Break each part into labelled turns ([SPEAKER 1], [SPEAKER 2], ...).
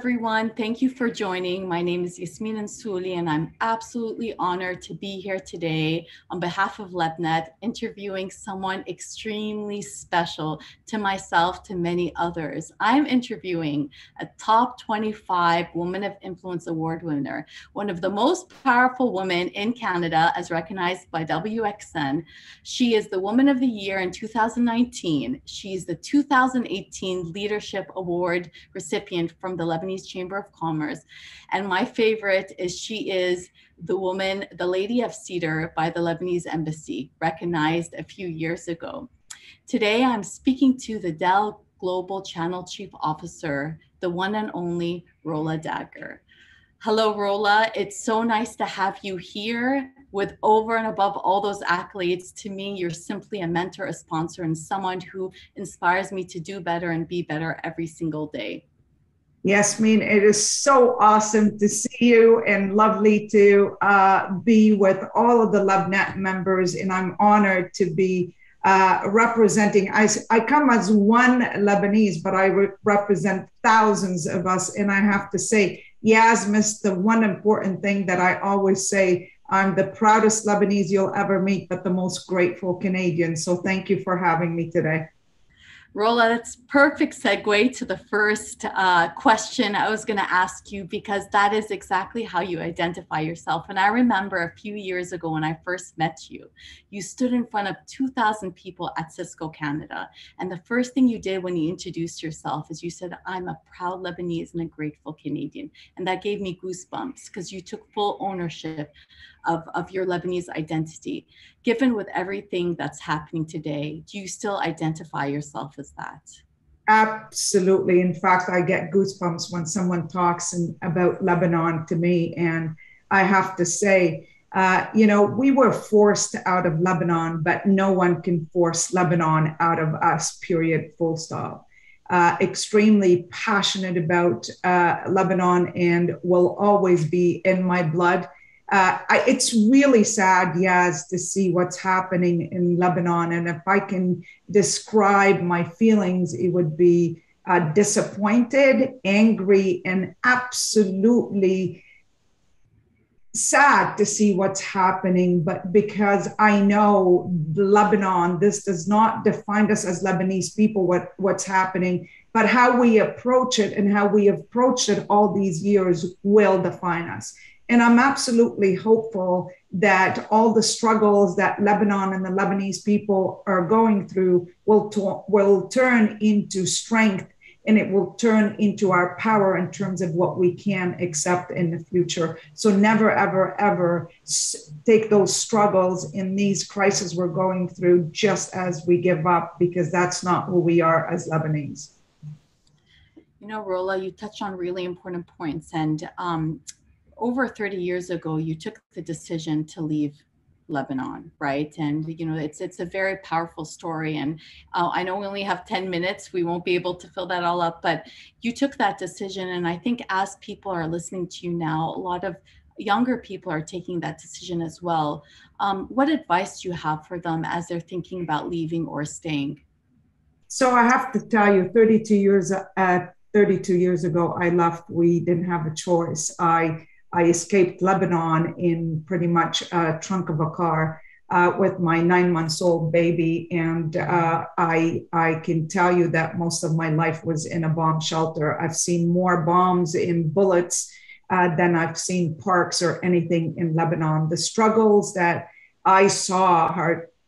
[SPEAKER 1] everyone. Thank you for joining. My name is Yasmin Ansuli, and I'm absolutely honored to be here today on behalf of LebNet, interviewing someone extremely special to myself, to many others. I'm interviewing a top 25 Woman of Influence Award winner, one of the most powerful women in Canada as recognized by WXN. She is the Woman of the Year in 2019. She's the 2018 Leadership Award recipient from the Lebanese Chamber of Commerce. And my favorite is she is the woman, the Lady of Cedar by the Lebanese Embassy, recognized a few years ago. Today, I'm speaking to the Dell Global Channel Chief Officer, the one and only Rola Dagher. Hello, Rola. It's so nice to have you here. With over and above all those accolades, to me, you're simply a mentor, a sponsor, and someone who inspires me to do better and be better every single day.
[SPEAKER 2] Yasmin, it is so awesome to see you and lovely to be with all of the LebNet members. And I'm honored to be representing. I come as one Lebanese, but I represent thousands of us. And I have to say, Yasmin, the one important thing that I always say, I'm the proudest Lebanese you'll ever meet, but the most grateful Canadian. So thank you for having me today.
[SPEAKER 1] Rola, that's perfect segue to the first question I was going to ask you, because that is exactly how you identify yourself. And I remember a few years ago when I first met you, you stood in front of 2,000 people at Cisco Canada. And the first thing you did when you introduced yourself is you said, I'm a proud Lebanese and a grateful Canadian. And that gave me goosebumps because you took full ownership of your Lebanese identity. Given with everything that's happening today, do you still identify yourself as that?
[SPEAKER 2] Absolutely. In fact, I get goosebumps when someone talks about Lebanon to me. And I have to say, we were forced out of Lebanon, but no one can force Lebanon out of us, period, full stop. Extremely passionate about Lebanon and will always be in my blood. It's really sad, Yaz, to see what's happening in Lebanon. And if I can describe my feelings, it would be disappointed, angry, and absolutely sad to see what's happening. But because I know Lebanon, this does not define us as Lebanese people, what's happening, but how we approach it and how we approached it all these years will define us. And I'm absolutely hopeful that all the struggles that Lebanon and the Lebanese people are going through will turn into strength, and it will turn into our power in terms of what we can accept in the future. So never, ever, ever take those struggles in these crises we're going through just as we give up, because that's not who we are as Lebanese.
[SPEAKER 1] You know, Rola, you touched on really important points. And over 30 years ago, you took the decision to leave Lebanon, right? And, it's a very powerful story. And I know we only have 10 minutes. We won't be able to fill that all up, but you took that decision. And I think as people are listening to you now, a lot of younger people are taking that decision as well. What advice do you have for them as they're thinking about leaving or staying?
[SPEAKER 2] So I have to tell you, 32 years ago, I left. We didn't have a choice. I escaped Lebanon in pretty much a trunk of a car with my 9-month-old baby. And I can tell you that most of my life was in a bomb shelter. I've seen more bombs and bullets than I've seen parks or anything in Lebanon. The struggles that I saw,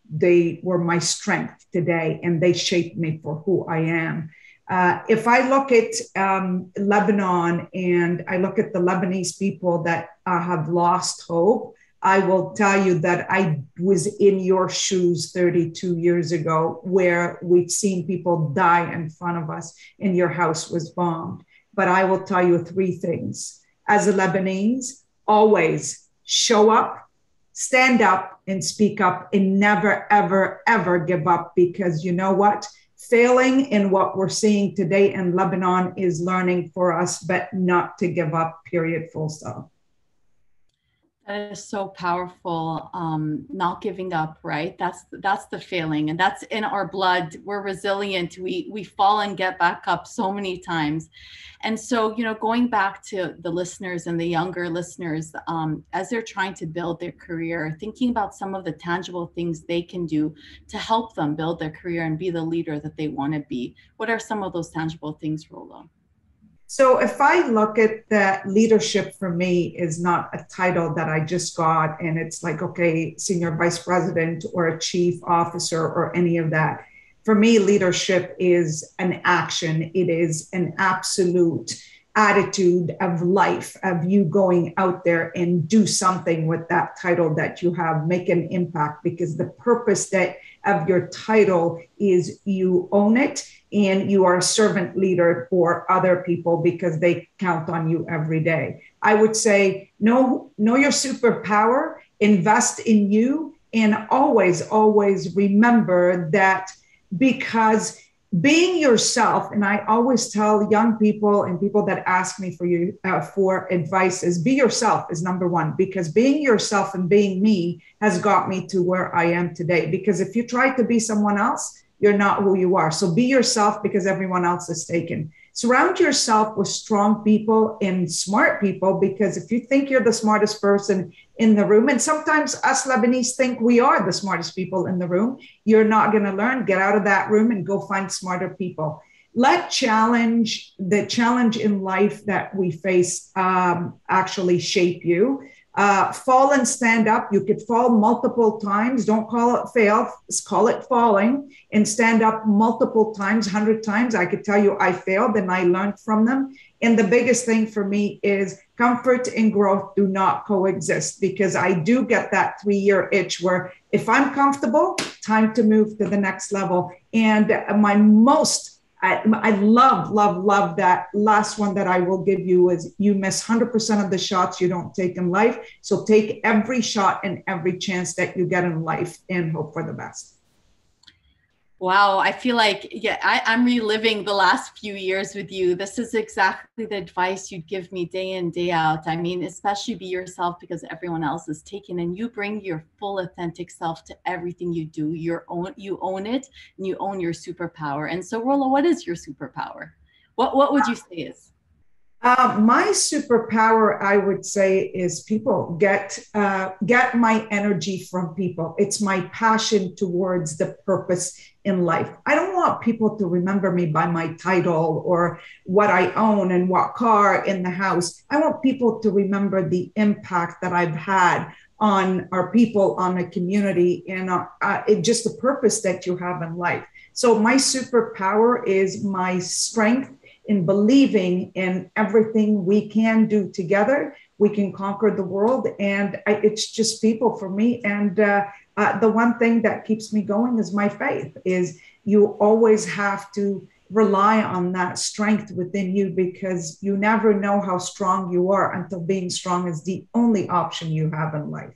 [SPEAKER 2] they were my strength today, and they shaped me for who I am. If I look at Lebanon and I look at the Lebanese people that have lost hope, I will tell you that I was in your shoes 32 years ago, where we've seen people die in front of us and your house was bombed. But I will tell you 3 things. As a Lebanese, always show up, stand up and speak up, and never, ever, ever give up, because you know what? Failing in what we're seeing today in Lebanon is learning for us, but not to give up, period, full stop.
[SPEAKER 1] That is so powerful. Not giving up, right? That's the feeling, and that's in our blood. We're resilient. We fall and get back up so many times. And so, going back to the listeners and the younger listeners, as they're trying to build their career, thinking about some of the tangible things they can do to help them build their career and be the leader that they want to be. What are some of those tangible things, Rola?
[SPEAKER 2] So if I look at that, leadership for me is not a title that I just got and it's like, okay, senior vice president or a chief officer or any of that. For me, leadership is an action. It is an absolute attitude of life, of you going out there and do something with that title that you have, make an impact, because the purpose that of your title is you own it and you are a servant leader for other people because they count on you every day. I would say know your superpower, invest in you, and always remember that, because being yourself, and I always tell young people and people that ask me for advice, is be yourself is number one, because being yourself and being me has got me to where I am today. Because if you try to be someone else, you're not who you are. So be yourself, because everyone else is taken. Surround yourself with strong people and smart people, because if you think you're the smartest person in the room, and sometimes us Lebanese think we are the smartest people in the room, you're not going to learn. Get out of that room and go find smarter people. Let the challenge in life that we face actually shape you. Fall and stand up. You could fall multiple times. Don't call it fail. Call it falling, and stand up multiple times, 100 times. I could tell you I failed and I learned from them. And the biggest thing for me is comfort and growth do not coexist, because I do get that 3-year itch where if I'm comfortable, time to move to the next level. And I love that last one that I will give you is you miss 100% of the shots you don't take in life. So take every shot and every chance that you get in life and hope for the best.
[SPEAKER 1] Wow, I feel like, yeah, I'm reliving the last few years with you. This is exactly the advice you'd give me day in, day out. I mean, especially be yourself, because everyone else is taken, and you bring your full authentic self to everything you do. You own it, and you own your superpower. And so, Rola, what is your superpower? What would you say is?
[SPEAKER 2] My superpower, I would say, is people. Get my energy from people. It's my passion towards the purpose in life. I don't want people to remember me by my title or what I own and what car in the house. I want people to remember the impact that I've had on our people, on the community, and just the purpose that you have in life. So my superpower is my strength in believing in everything we can do together. We can conquer the world, and it's just people for me. And the one thing that keeps me going is my faith. Is you always have to rely on that strength within you, because you never know how strong you are until being strong is the only option you have in life.